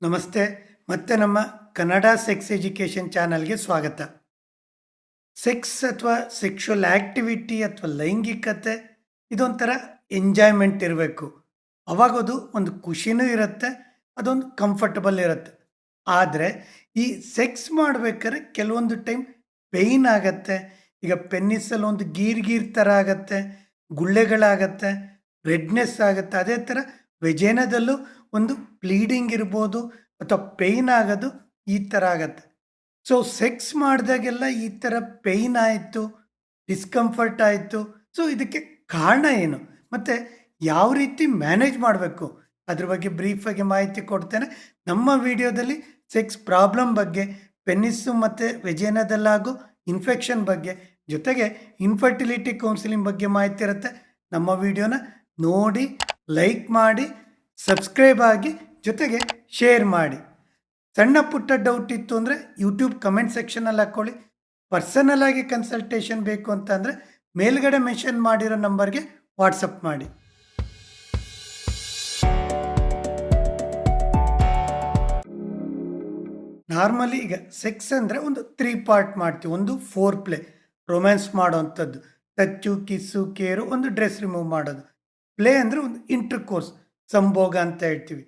ನಮಸ್ತೆ. ಮತ್ತೆ ನಮ್ಮ ಕನ್ನಡ ಸೆಕ್ಸ್ ಎಜುಕೇಷನ್ ಚಾನಲ್ಗೆ ಸ್ವಾಗತ. ಸೆಕ್ಸ್ ಅಥವಾ ಸೆಕ್ಷುವಲ್ ಆ್ಯಕ್ಟಿವಿಟಿ ಅಥವಾ ಲೈಂಗಿಕತೆ ಇದೊಂಥರ ಎಂಜಾಯ್ಮೆಂಟ್ ಇರಬೇಕು. ಅವಾಗದು ಒಂದು ಖುಷಿನೂ ಇರುತ್ತೆ, ಅದೊಂದು ಕಂಫರ್ಟಬಲ್ ಇರುತ್ತೆ. ಆದರೆ ಈ ಸೆಕ್ಸ್ ಮಾಡ್ಬೇಕಾದ್ರೆ ಕೆಲವೊಂದು ಟೈಮ್ ಪೇಯ್ನ್ ಆಗತ್ತೆ. ಈಗ ಪೆನ್ನಿಸಲ್ಲಿ ಒಂದು ಗೀರ್ ಗೀರ್ ಥರ ಆಗತ್ತೆ, ಗುಳ್ಳೆಗಳಾಗತ್ತೆ, ರೆಡ್ನೆಸ್ ಆಗುತ್ತೆ. ಅದೇ ಥರ ವೆಜೇನದಲ್ಲೂ ಒಂದು ಬ್ಲೀಡಿಂಗ್ ಇರ್ಬೋದು ಅಥವಾ ಪೇಯ್ನ್ ಆಗೋದು ಈ ಥರ ಆಗತ್ತೆ. ಸೊ ಸೆಕ್ಸ್ ಮಾಡಿದಾಗೆಲ್ಲ ಈ ಥರ ಪೇಯ್ನ್ ಆಯಿತು, ಡಿಸ್ಕಂಫರ್ಟ್ ಆಯಿತು. ಸೊ ಇದಕ್ಕೆ ಕಾರಣ ಏನು ಮತ್ತು ಯಾವ ರೀತಿ ಮ್ಯಾನೇಜ್ ಮಾಡಬೇಕು ಅದ್ರ ಬಗ್ಗೆ ಬ್ರೀಫಾಗಿ ಮಾಹಿತಿ ಕೊಡ್ತೇನೆ. ನಮ್ಮ ವಿಡಿಯೋದಲ್ಲಿ ಸೆಕ್ಸ್ ಪ್ರಾಬ್ಲಮ್ ಬಗ್ಗೆ, ಪೆನ್ನಿಸ್ಸು ಮತ್ತು ವೆಜೇನದಲ್ಲಾಗೋ ಇನ್ಫೆಕ್ಷನ್ ಬಗ್ಗೆ, ಜೊತೆಗೆ ಇನ್ಫರ್ಟಿಲಿಟಿ ಕೌನ್ಸಿಲಿಂಗ್ ಬಗ್ಗೆ ಮಾಹಿತಿ ಇರುತ್ತೆ. ನಮ್ಮ ವಿಡಿಯೋನ ನೋಡಿ, ಲೈಕ್ ಮಾಡಿ, ಸಬ್ಸ್ಕ್ರೈಬ್ ಆಗಿ, ಜೊತೆಗೆ ಶೇರ್ ಮಾಡಿ. ಸಣ್ಣ ಪುಟ್ಟ ಡೌಟ್ ಇತ್ತು ಅಂದರೆ ಯೂಟ್ಯೂಬ್ ಕಮೆಂಟ್ ಸೆಕ್ಷನಲ್ಲಿ ಹಾಕ್ಕೊಳ್ಳಿ. ಪರ್ಸನಲ್ ಆಗಿ ಕನ್ಸಲ್ಟೇಷನ್ ಬೇಕು ಅಂತಂದರೆ ಮೇಲ್ಗಡೆ ಮೆನ್ಷನ್ ಮಾಡಿರೋ ನಂಬರ್ಗೆ ವಾಟ್ಸಪ್ ಮಾಡಿ. ನಾರ್ಮಲಿ ಈಗ ಸೆಕ್ಸ್ ಅಂದರೆ ಒಂದು 3 ಪಾರ್ಟ್ ಮಾಡ್ತೀವಿ. ಒಂದು ಫೋರ್ ಪ್ಲೇ, ರೊಮ್ಯಾನ್ಸ್ ಮಾಡೋವಂಥದ್ದು, ಟಚ್ಚು, ಕಿಸ್ಸು, ಕೇರು, ಒಂದು ಡ್ರೆಸ್ ರಿಮೂವ್ ಮಾಡೋದು. ಪ್ಲೇ ಅಂದರೆ ಒಂದು ಇಂಟರ್ ಕೋರ್ಸ್, ಸಂಭೋಗ ಅಂತ ಹೇಳ್ತೀವಿ.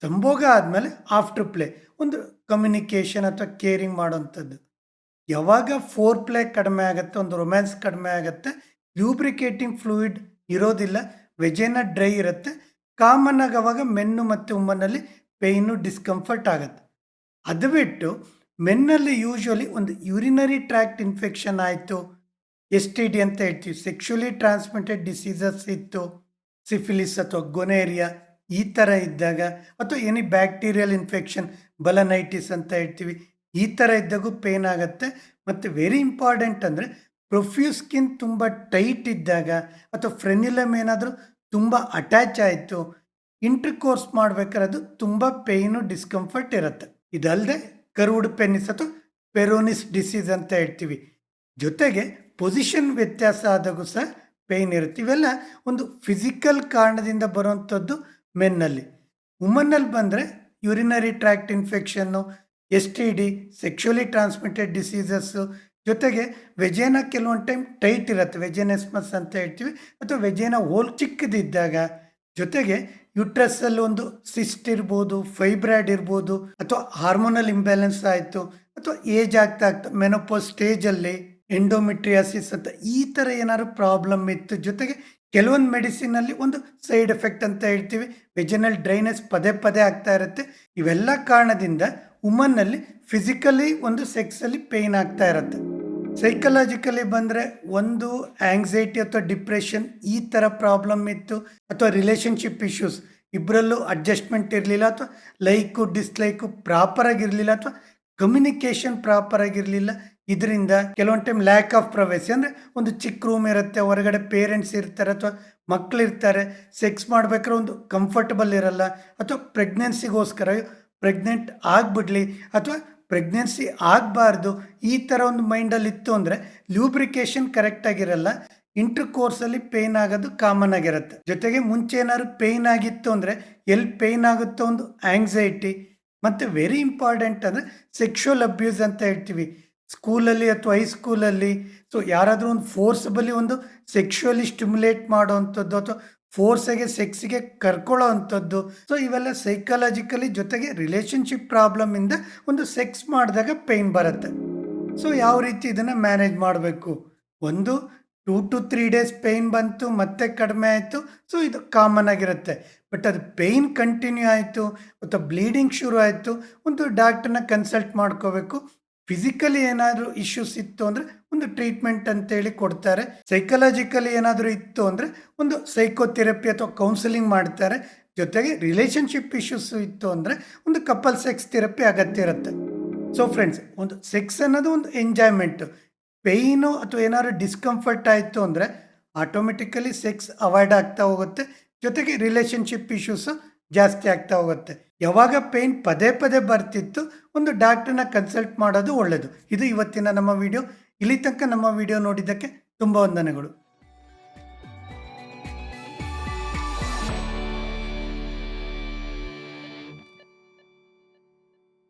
ಸಂಭೋಗ ಆದಮೇಲೆ ಆಫ್ಟರ್ ಪ್ಲೇ, ಒಂದು ಕಮ್ಯುನಿಕೇಷನ್ ಅಥವಾ ಕೇರಿಂಗ್ ಮಾಡೋವಂಥದ್ದು. ಯಾವಾಗ ಫೋರ್ ಪ್ಲೇ ಕಡಿಮೆ ಆಗುತ್ತೆ, ಒಂದು ರೊಮ್ಯಾನ್ಸ್ ಕಡಿಮೆ ಆಗುತ್ತೆ, ಲ್ಯೂಬ್ರಿಕೇಟಿಂಗ್ ಫ್ಲೂಯಿಡ್ ಇರೋದಿಲ್ಲ, ವೆಜೇನ ಡ್ರೈ ಇರುತ್ತೆ, ಕಾಮನ್ ಆಗಿ ಅವಾಗ ಮೆನ್ನು ಮತ್ತು ವುಮನ್ನಲ್ಲಿ ಪೇಯ್ನು, ಡಿಸ್ಕಂಫರ್ಟ್ ಆಗುತ್ತೆ. ಅದು ಬಿಟ್ಟು ಮೆನ್ನಲ್ಲಿ ಯೂಶ್ವಲಿ ಒಂದು ಯೂರಿನರಿ ಟ್ರ್ಯಾಕ್ಟ್ ಇನ್ಫೆಕ್ಷನ್ ಆಯಿತು, STD ಅಂತ ಹೇಳ್ತೀವಿ, ಸೆಕ್ಷುಲಿ ಟ್ರಾನ್ಸ್ಮಿಟೆಡ್ ಡಿಸೀಸಸ್ ಇತ್ತು, ಸಿಫಿಲಿಸ್ ಅಥವಾ ಗೊನೇರಿಯಾ ಈ ಥರ ಇದ್ದಾಗ, ಅಥವಾ ಎನಿ ಬ್ಯಾಕ್ಟೀರಿಯಲ್ ಇನ್ಫೆಕ್ಷನ್, ಬಲನೈಟಿಸ್ ಅಂತ ಹೇಳ್ತೀವಿ, ಈ ಥರ ಇದ್ದಾಗೂ ಪೇನ್ ಆಗುತ್ತೆ. ಮತ್ತು ವೆರಿ ಇಂಪಾರ್ಟೆಂಟ್ ಅಂದರೆ ಪ್ರೊಫ್ಯೂಸ್ ಸ್ಕಿನ್ ತುಂಬ ಟೈಟ್ ಇದ್ದಾಗ, ಅಥವಾ ಫ್ರೆನ್ಯುಲಮ್ ಏನಾದರೂ ತುಂಬ ಅಟ್ಯಾಚ್ ಆಯಿತು, ಇಂಟರ್ ಕೋರ್ಸ್ ಮಾಡ್ಬೇಕಾದ್ರೆ ಅದು ತುಂಬ ಪೇಯ್ನು, ಡಿಸ್ಕಂಫರ್ಟ್ ಇರುತ್ತೆ. ಇದಲ್ಲದೆ ಕರ್ವ್ಡ್ ಪೆನ್ನಿಸ್ ಅಥವಾ ಪೆರೋನಿಸ್ ಡಿಸೀಸ್ ಅಂತ ಹೇಳ್ತೀವಿ. ಜೊತೆಗೆ ಪೊಸಿಷನ್ ವ್ಯತ್ಯಾಸ ಆದಾಗೂ ಸಹ ಪೇಯ್ನ್ ಇರುತ್ತೆ. ಇವೆಲ್ಲ ಒಂದು ಫಿಸಿಕಲ್ ಕಾರಣದಿಂದ ಬರುವಂಥದ್ದು ಮೆನ್ನಲ್ಲಿ. ವುಮನ್ನಲ್ಲಿ ಬಂದರೆ urinary tract infection, STD, sexually transmitted diseases, ಜೊತೆಗೆ ವೆಜೇನ ಕೆಲವೊಂದು ಟೈಮ್ ಟೈಟ್ ಇರುತ್ತೆ, ವೆಜೆನೆಸ್ಮಸ್ ಅಂತ ಹೇಳ್ತೀವಿ, ಅಥವಾ ವೆಜೇನ ಹೋಲ್ ಚಿಕ್ಕದಿದ್ದಾಗ, ಜೊತೆಗೆ ಯುಟ್ರಸ್ಸಲ್ಲಿ ಒಂದು ಸಿಸ್ಟ್ ಇರ್ಬೋದು, ಫೈಬ್ರಾಯ್ಡ್ ಇರ್ಬೋದು, ಅಥವಾ ಹಾರ್ಮೋನಲ್ ಇಂಬ್ಯಾಲೆನ್ಸ್ ಆಯಿತು, ಅಥವಾ ಏಜ್ ಆಗ್ತಾ ಮೆನೋಪೋಸ್ ಸ್ಟೇಜಲ್ಲಿ ಎಂಡೋಮೆಟ್ರಿಯಾಸಿಸ್ ಅಂತ ಈ ಥರ ಏನಾದ್ರು ಪ್ರಾಬ್ಲಮ್ ಇತ್ತು. ಜೊತೆಗೆ ಕೆಲವೊಂದು ಮೆಡಿಸಿನಲ್ಲಿ ಒಂದು ಸೈಡ್ ಎಫೆಕ್ಟ್ ಅಂತ ಹೇಳ್ತೀವಿ, ವೆಜನಲ್ ಡ್ರೈನೆಸ್ ಪದೇ ಪದೇ ಆಗ್ತಾ ಇರುತ್ತೆ. ಇವೆಲ್ಲ ಕಾರಣದಿಂದ ವುಮನ್ನಲ್ಲಿ ಫಿಸಿಕಲಿ ಒಂದು ಸೆಕ್ಸಲ್ಲಿ ಪೇಯ್ನ್ ಆಗ್ತಾ ಇರುತ್ತೆ. ಸೈಕಲಾಜಿಕಲಿ ಬಂದರೆ ಒಂದು ಆಂಗ್ಸೈಟಿ ಅಥವಾ ಡಿಪ್ರೆಷನ್ ಈ ಥರ ಪ್ರಾಬ್ಲಮ್ ಇತ್ತು, ಅಥವಾ ರಿಲೇಷನ್ಶಿಪ್ ಇಶ್ಯೂಸ್, ಇಬ್ಬರಲ್ಲೂ ಅಡ್ಜಸ್ಟ್ಮೆಂಟ್ ಇರಲಿಲ್ಲ, ಅಥವಾ ಲೈಕು ಡಿಸ್ಲೈಕು ಪ್ರಾಪರಾಗಿರಲಿಲ್ಲ, ಅಥವಾ ಕಮ್ಯುನಿಕೇಷನ್ ಪ್ರಾಪರಾಗಿರಲಿಲ್ಲ. ಇದರಿಂದ ಕೆಲವೊಂದು ಟೈಮ್ ಲ್ಯಾಕ್ ಆಫ್ ಪ್ರೈವಸಿ, ಅಂದರೆ ಒಂದು ಚಿಕ್ಕ ರೂಮ್ ಇರುತ್ತೆ, ಹೊರಗಡೆ ಪೇರೆಂಟ್ಸ್ ಇರ್ತಾರೆ ಅಥವಾ ಮಕ್ಕಳಿರ್ತಾರೆ, ಸೆಕ್ಸ್ ಮಾಡ್ಬೇಕಾದ್ರೆ ಒಂದು ಕಂಫರ್ಟಬಲ್ ಇರಲ್ಲ, ಅಥವಾ ಪ್ರೆಗ್ನೆನ್ಸಿಗೋಸ್ಕರ ಪ್ರೆಗ್ನೆಂಟ್ ಆಗಿಬಿಡ್ಲಿ ಅಥವಾ ಪ್ರೆಗ್ನೆನ್ಸಿ ಆಗಬಾರ್ದು, ಈ ಥರ ಒಂದು ಮೈಂಡಲ್ಲಿ ಇತ್ತು ಅಂದರೆ ಲ್ಯೂಬ್ರಿಕೇಷನ್ ಕರೆಕ್ಟಾಗಿರಲ್ಲ, ಇಂಟರ್ ಕೋರ್ಸಲ್ಲಿ ಪೇಯ್ನ್ ಆಗೋದು ಕಾಮನ್ ಆಗಿರುತ್ತೆ. ಜೊತೆಗೆ ಮುಂಚೆ ಏನಾದ್ರು ಪೇಯ್ನ್ ಆಗಿತ್ತು ಅಂದರೆ ಎಲ್ಲಿ ಪೇಯ್ನ್ ಆಗುತ್ತೋ ಒಂದು ಆಂಗ್ಸೈಟಿ. ಮತ್ತು ವೆರಿ ಇಂಪಾರ್ಟೆಂಟ್ ಅಂದರೆ ಸೆಕ್ಷುವಲ್ ಅಬ್ಯೂಸ್ ಅಂತ ಹೇಳ್ತೀವಿ, ಸ್ಕೂಲಲ್ಲಿ ಅಥವಾ ಹೈಸ್ಕೂಲಲ್ಲಿ. ಸೊ ಯಾರಾದರೂ ಒಂದು ಫೋರ್ಸಬಲಿ ಒಂದು ಸೆಕ್ಷುವಲಿ ಸ್ಟಿಮ್ಯುಲೇಟ್ ಮಾಡೋವಂಥದ್ದು, ಅಥವಾ ಫೋರ್ಸಾಗೆ ಸೆಕ್ಸಿಗೆ ಕರ್ಕೊಳ್ಳೋ ಅಂಥದ್ದು. ಸೊ ಇವೆಲ್ಲ ಸೈಕಾಲಜಿಕಲಿ, ಜೊತೆಗೆ ರಿಲೇಷನ್ಶಿಪ್ ಪ್ರಾಬ್ಲಮಿಂದ ಒಂದು ಸೆಕ್ಸ್ ಮಾಡಿದಾಗ ಪೇಯ್ನ್ ಬರುತ್ತೆ. ಸೊ ಯಾವ ರೀತಿ ಇದನ್ನು ಮ್ಯಾನೇಜ್ ಮಾಡಬೇಕು? ಒಂದು 2 to 3 days ಪೇಯ್ನ್ ಬಂತು, ಮತ್ತೆ ಕಡಿಮೆ ಆಯಿತು, ಸೊ ಇದು ಕಾಮನ್ ಆಗಿರುತ್ತೆ. ಬಟ್ ಅದು ಪೇಯ್ನ್ ಕಂಟಿನ್ಯೂ ಆಯಿತು ಅಥವಾ ಬ್ಲೀಡಿಂಗ್ ಶುರು ಆಯಿತು, ಒಂದು ಡಾಕ್ಟರ್ನ ಕನ್ಸಲ್ಟ್ ಮಾಡ್ಕೋಬೇಕು. ಫಿಸಿಕಲಿ ಏನಾದರೂ ಇಶ್ಯೂಸ್ ಇತ್ತು ಅಂದರೆ ಒಂದು ಟ್ರೀಟ್ಮೆಂಟ್ ಅಂತೇಳಿ ಕೊಡ್ತಾರೆ. ಸೈಕಲಾಜಿಕಲಿ ಏನಾದರೂ ಇತ್ತು ಅಂದರೆ ಒಂದು ಸೈಕೋಥೆರಪಿ ಅಥವಾ ಕೌನ್ಸಿಲಿಂಗ್ ಮಾಡ್ತಾರೆ. ಜೊತೆಗೆ ರಿಲೇಷನ್ಶಿಪ್ ಇಶ್ಯೂಸ್ ಇತ್ತು ಅಂದರೆ ಒಂದು ಕಪಲ್ ಸೆಕ್ಸ್ ಥೆರಪಿ ಅಗತ್ಯ ಇರುತ್ತೆ. ಸೊ ಫ್ರೆಂಡ್ಸ್, ಒಂದು ಸೆಕ್ಸ್ ಅನ್ನೋದು ಒಂದು ಎಂಜಾಯ್ಮೆಂಟು. ಪೇಯ್ನು ಅಥವಾ ಏನಾದ್ರು ಡಿಸ್ಕಂಫರ್ಟ್ ಆಯಿತು ಅಂದರೆ ಆಟೋಮೆಟಿಕಲಿ ಸೆಕ್ಸ್ ಅವಾಯ್ಡ್ ಆಗ್ತಾ ಹೋಗುತ್ತೆ. ಜೊತೆಗೆ ರಿಲೇಷನ್ಶಿಪ್ ಇಶ್ಯೂಸು ಜಾಸ್ತಿ ಆಗ್ತಾ ಹೋಗುತ್ತೆ. ಯಾವಾಗ ಪೇಯ್ನ್ ಪದೇ ಪದೇ ಬರ್ತಿತ್ತು, ಒಂದು ಡಾಕ್ಟರ್ನ ಕನ್ಸಲ್ಟ್ ಮಾಡೋದು ಒಳ್ಳೆಯದು. ಇದು ಇವತ್ತಿನ ನಮ್ಮ ವಿಡಿಯೋ. ಇಲ್ಲಿ ತನಕ ನಮ್ಮ ವಿಡಿಯೋ ನೋಡಿದ್ದಕ್ಕೆ ತುಂಬ ವಂದನೆಗಳು.